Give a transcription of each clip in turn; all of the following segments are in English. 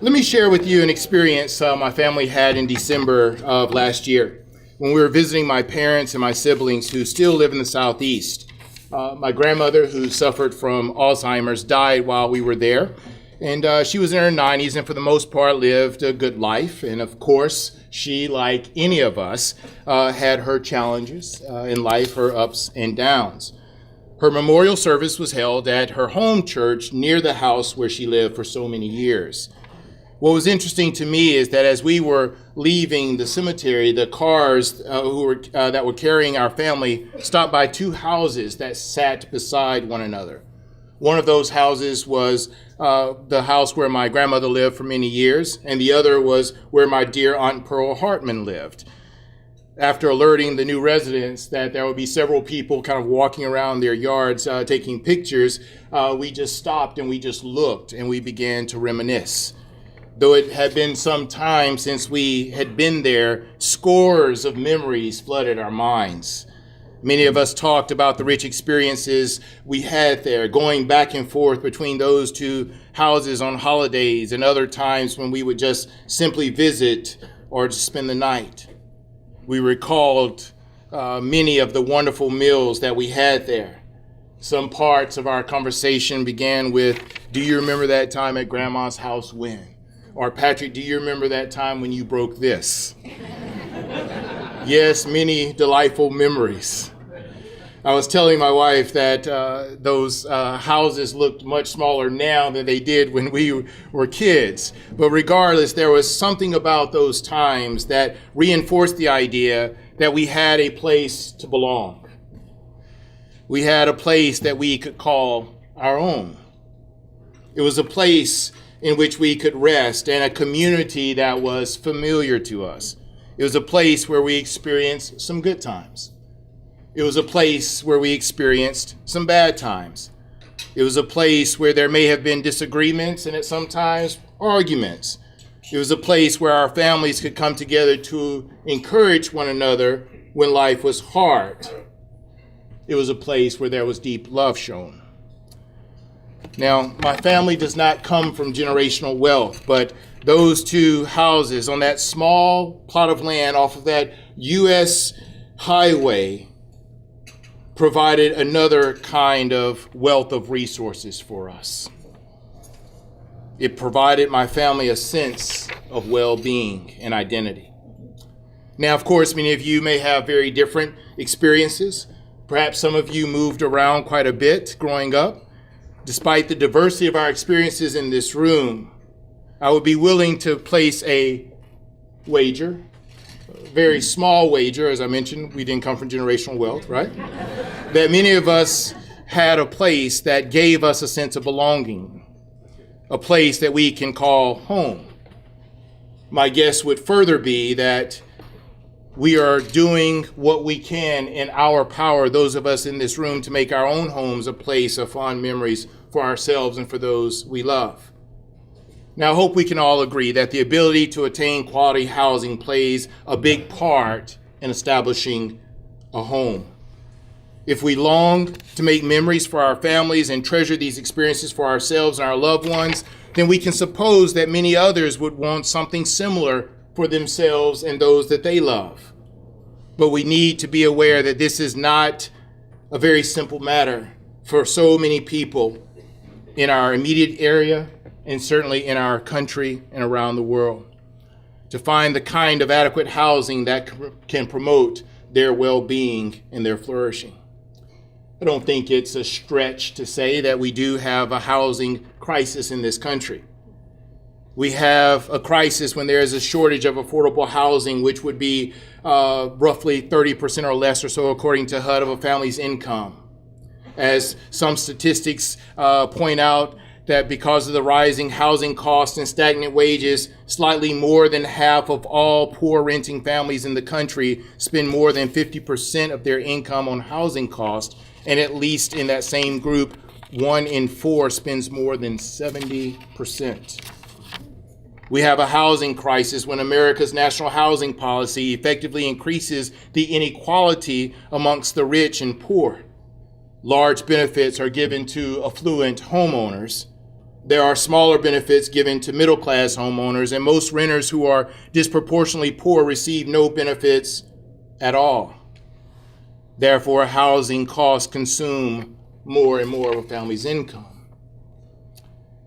Let me share with you an experience my family had in December of last year when we were visiting my parents and my siblings who still live in the Southeast. My grandmother, who suffered from Alzheimer's, died while we were there. And she was in her 90s and for the most part lived a good life. And of course, she, like any of us, had her challenges in life, her ups and downs. Her memorial service was held at her home church near the house where she lived for so many years. What was interesting to me is that as we were leaving the cemetery, the cars that were carrying our family stopped by two houses that sat beside one another. One of those houses was the house where my grandmother lived for many years, and the other was where my dear Aunt Pearl Hartman lived. After alerting the new residents that there would be several people kind of walking around their yards taking pictures, we just stopped and we just looked and we began to reminisce. Though it had been some time since we had been there, scores of memories flooded our minds. Many of us talked about the rich experiences we had there, going back and forth between those two houses on holidays and other times when we would just simply visit or just spend the night. We recalled many of the wonderful meals that we had there. Some parts of our conversation began with, "Do you remember that time at Grandma's house when?" Or, "Patrick, do you remember that time when you broke this?" Yes, many delightful memories. I was telling my wife that those houses looked much smaller now than they did when we were kids. But regardless, there was something about those times that reinforced the idea that we had a place to belong. We had a place that we could call our own. It was a place in which we could rest, and a community that was familiar to us. It was a place where we experienced some good times. It was a place where we experienced some bad times. It was a place where there may have been disagreements and at sometimes arguments. It was a place where our families could come together to encourage one another when life was hard. It was a place where there was deep love shown. Now, my family does not come from generational wealth, but those two houses on that small plot of land off of that U.S. highway provided another kind of wealth of resources for us. It provided my family a sense of well-being and identity. Now, of course, many of you may have very different experiences. Perhaps some of you moved around quite a bit growing up. Despite the diversity of our experiences in this room, I would be willing to place a wager, a very small wager, as I mentioned, we didn't come from generational wealth, right? That many of us had a place that gave us a sense of belonging, a place that we can call home. My guess would further be that we are doing what we can in our power, those of us in this room, to make our own homes a place of fond memories for ourselves and for those we love. Now, I hope we can all agree that the ability to attain quality housing plays a big part in establishing a home. If we long to make memories for our families and treasure these experiences for ourselves and our loved ones, then we can suppose that many others would want something similar for themselves and those that they love. But we need to be aware that this is not a very simple matter for so many people in our immediate area and certainly in our country and around the world, to find the kind of adequate housing that can promote their well-being and their flourishing. I don't think it's a stretch to say that we do have a housing crisis in this country. We have a crisis when there is a shortage of affordable housing, which would be roughly 30% or less or so, according to HUD, of a family's income. As some statistics point out, that because of the rising housing costs and stagnant wages, slightly more than half of all poor renting families in the country spend more than 50% of their income on housing costs, and at least in that same group, 1 in 4 spends more than 70%. We have a housing crisis when America's national housing policy effectively increases the inequality amongst the rich and poor. Large benefits are given to affluent homeowners, There are smaller benefits given to middle-class homeowners, and most renters who are disproportionately poor receive no benefits at all. Therefore, housing costs consume more and more of a family's income.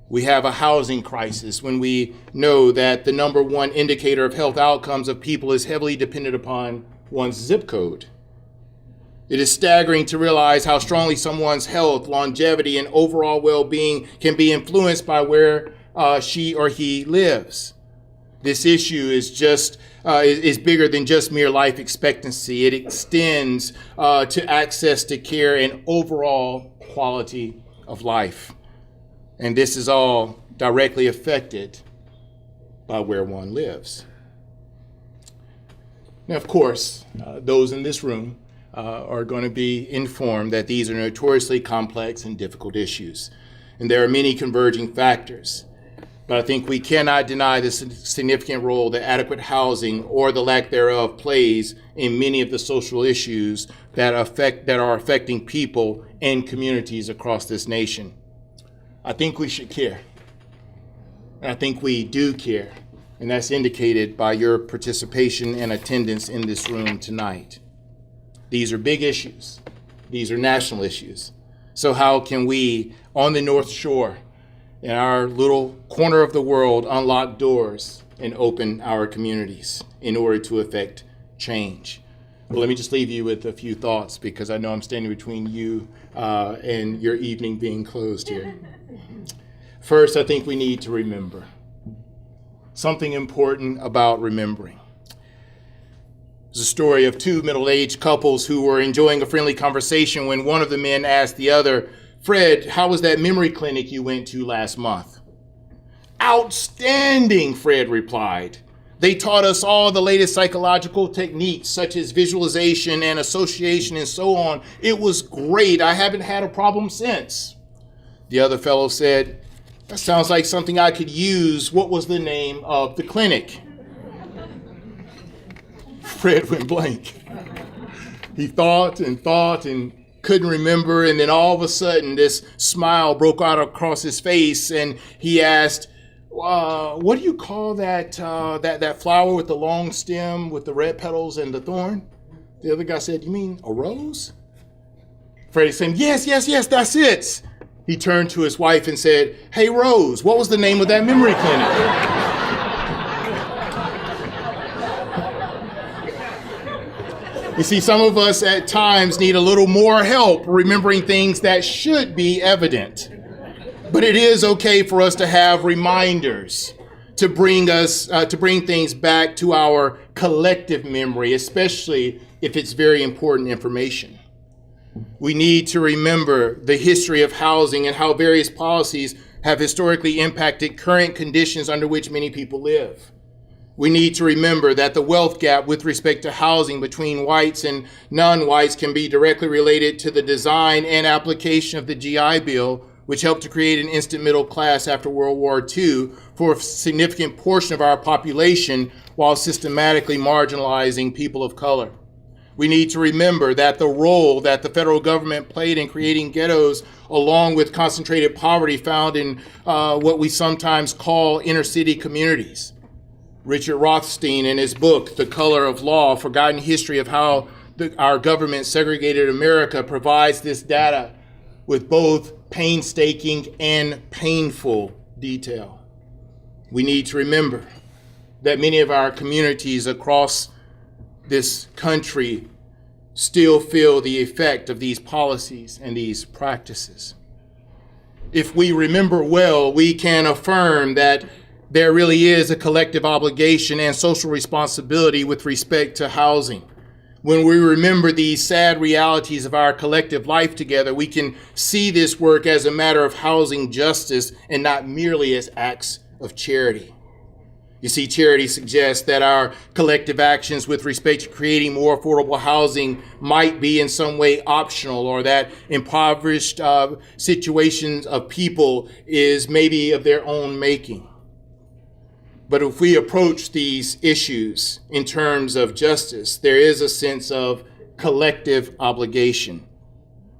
We have a housing crisis when we know that the number one indicator of health outcomes of people is heavily dependent upon one's zip code. It is staggering to realize how strongly someone's health, longevity, and overall well-being can be influenced by where she or he lives. This issue is bigger than just mere life expectancy. It extends to access to care and overall quality of life. And this is all directly affected by where one lives. Now, of course, those in this room are going to be informed that these are notoriously complex and difficult issues. And there are many converging factors. But I think we cannot deny the significant role that adequate housing or the lack thereof plays in many of the social issues that are affecting people and communities across this nation. I think we should care. And I think we do care. And that's indicated by your participation and attendance in this room tonight. These are big issues. These are national issues. So how can we, on the North Shore, in our little corner of the world, unlock doors and open our communities in order to effect change? Well, let me just leave you with a few thoughts, because I know I'm standing between you and your evening being closed here. First, I think we need to remember something important about remembering. There's a story of two middle-aged couples who were enjoying a friendly conversation when one of the men asked the other, "Fred, how was that memory clinic you went to last month?" "Outstanding," Fred replied. "They taught us all the latest psychological techniques such as visualization and association and so on. It was great. I haven't had a problem since." The other fellow said, "That sounds like something I could use. What was the name of the clinic?" Fred went blank. He thought and couldn't remember, and then all of a sudden this smile broke out across his face, and he asked, "What do you call that flower with the long stem with the red petals and the thorn?" The other guy said, "You mean a rose?" Freddie said, yes, that's it." He turned to his wife and said, "Hey, Rose, what was the name of that memory clinic?" You see, some of us at times need a little more help remembering things that should be evident. But it is okay for us to have reminders to bring things back to our collective memory, especially if it's very important information. We need to remember the history of housing and how various policies have historically impacted current conditions under which many people live. We need to remember that the wealth gap with respect to housing between whites and non-whites can be directly related to the design and application of the GI Bill, which helped to create an instant middle class after World War II for a significant portion of our population while systematically marginalizing people of color. We need to remember that the role that the federal government played in creating ghettos, along with concentrated poverty found in what we sometimes call inner city communities. Richard Rothstein, in his book, The Color of Law, Forgotten History of How Our Government Segregated America, provides this data with both painstaking and painful detail. We need to remember that many of our communities across this country still feel the effect of these policies and these practices. If we remember well, we can affirm that there really is a collective obligation and social responsibility with respect to housing. When we remember these sad realities of our collective life together, we can see this work as a matter of housing justice and not merely as acts of charity. You see, charity suggests that our collective actions with respect to creating more affordable housing might be in some way optional, or that impoverished situations of people is maybe of their own making. But if we approach these issues in terms of justice, there is a sense of collective obligation.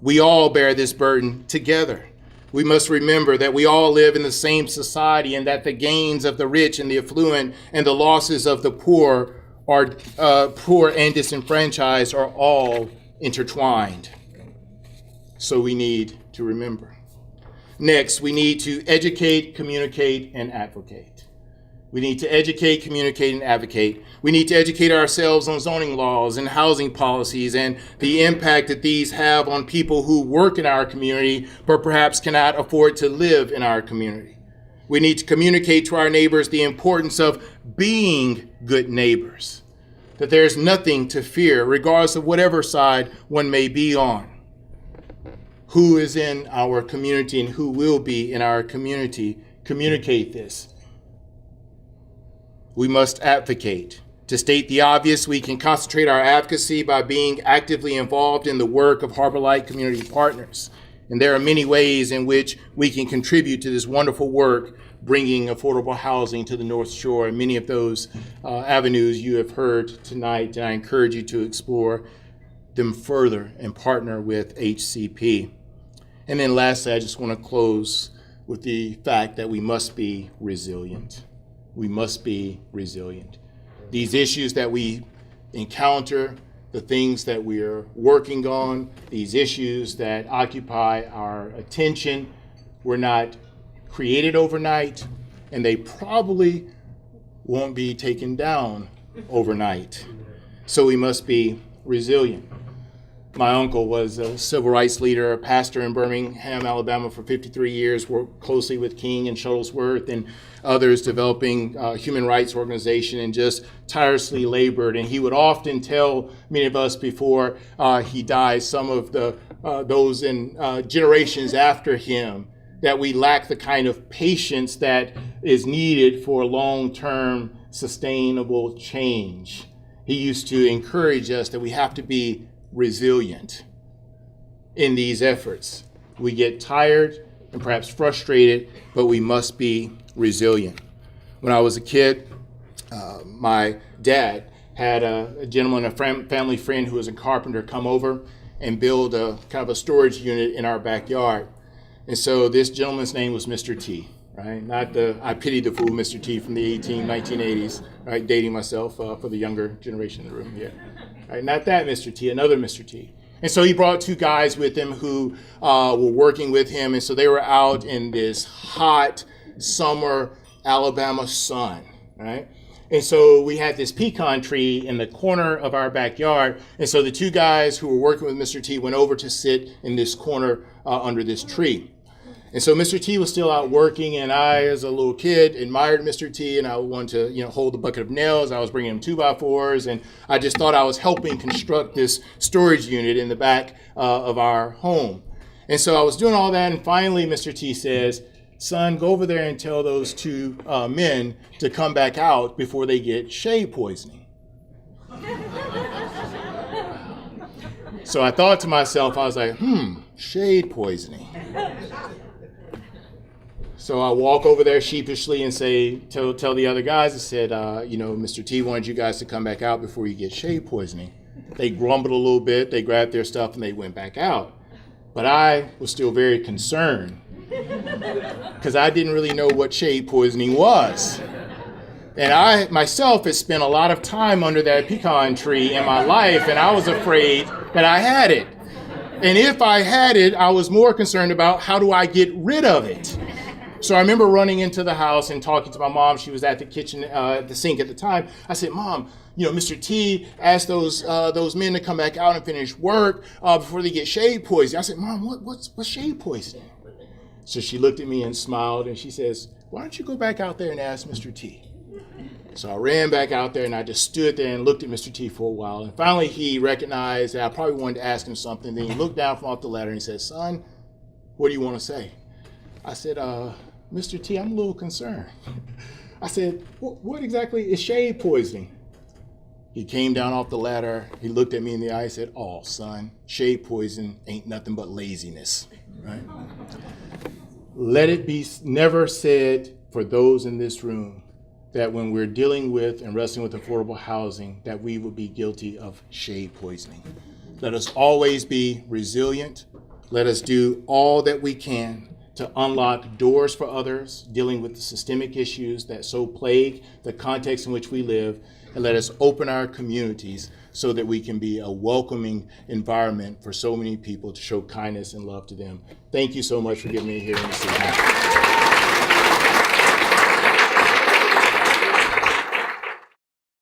We all bear this burden together. We must remember that we all live in the same society and that the gains of the rich and the affluent and the losses of the poor and disenfranchised are all intertwined. So we need to remember. Next, we need to educate, communicate, and advocate. We need to educate, communicate, and advocate. We need to educate ourselves on zoning laws and housing policies and the impact that these have on people who work in our community but perhaps cannot afford to live in our community. We need to communicate to our neighbors the importance of being good neighbors, that there's nothing to fear regardless of whatever side one may be on. Who is in our community and who will be in our community? Communicate this. We must advocate. To state the obvious, we can concentrate our advocacy by being actively involved in the work of Harborlight Community Partners. And there are many ways in which we can contribute to this wonderful work, bringing affordable housing to the North Shore. And many of those avenues you have heard tonight, and I encourage you to explore them further and partner with HCP. And then lastly, I just want to close with the fact that we must be resilient. We must be resilient. These issues that we encounter, the things that we're working on, these issues that occupy our attention, were not created overnight, and they probably won't be taken down overnight. So we must be resilient. My uncle was a civil rights leader, a pastor in Birmingham, Alabama for 53 years, worked closely with King and Shuttlesworth and others developing a human rights organization and just tirelessly labored. And he would often tell many of us before he died, some of those in generations after him, that we lack the kind of patience that is needed for long-term sustainable change. He used to encourage us that we have to be resilient in these efforts. We get tired and perhaps frustrated, but we must be resilient. When I was a kid, my dad had a gentleman, a family friend who was a carpenter, come over and build a kind of a storage unit in our backyard. And so this gentleman's name was Mr. T, right? Not the I Pity the Fool Mr. T from the 1980s, right? Dating myself for the younger generation in the room here. Right, not that Mr. T, another Mr. T. And so he brought two guys with him who were working with him. And so they were out in this hot summer Alabama sun, right? And so we had this pecan tree in the corner of our backyard. And so the two guys who were working with Mr. T went over to sit in this corner under this tree. And so Mr. T was still out working, and I, as a little kid, admired Mr. T, and I wanted to, hold the bucket of nails. I was bringing him 2x4s, and I just thought I was helping construct this storage unit in the back of our home. And so I was doing all that, and finally Mr. T says, "Son, go over there and tell those two men to come back out before they get shade poisoning." So I thought to myself, I was like, shade poisoning. So I walk over there sheepishly and tell the other guys, I said, Mr. T wanted you guys to come back out before you get shade poisoning. They grumbled a little bit, they grabbed their stuff, and they went back out. But I was still very concerned because I didn't really know what shade poisoning was. And I myself had spent a lot of time under that pecan tree in my life, and I was afraid that I had it. And if I had it, I was more concerned about how do I get rid of it. So I remember running into the house and talking to my mom. She was at the kitchen, the sink at the time. I said, "Mom, Mr. T asked those men to come back out and finish work before they get shade poisoning." I said, "Mom, what's shade poisoning?" So she looked at me and smiled, and she says, "Why don't you go back out there and ask Mr. T?" So I ran back out there, and I just stood there and looked at Mr. T for a while. And finally, he recognized that I probably wanted to ask him something. Then he looked down from off the ladder and he said, "Son, what do you want to say?" I said, "Mr. T, I'm a little concerned." I said, what exactly is shade poisoning?" He came down off the ladder. He looked at me in the eye and said, "Oh, son, shade poison ain't nothing but laziness," right? Let it be never said for those in this room that when we're dealing with and wrestling with affordable housing, that we would be guilty of shade poisoning. Let us always be resilient. Let us do all that we can to unlock doors for others, dealing with the systemic issues that so plague the context in which we live, and let us open our communities so that we can be a welcoming environment for so many people to show kindness and love to them. Thank you so much for giving me a hearing this evening.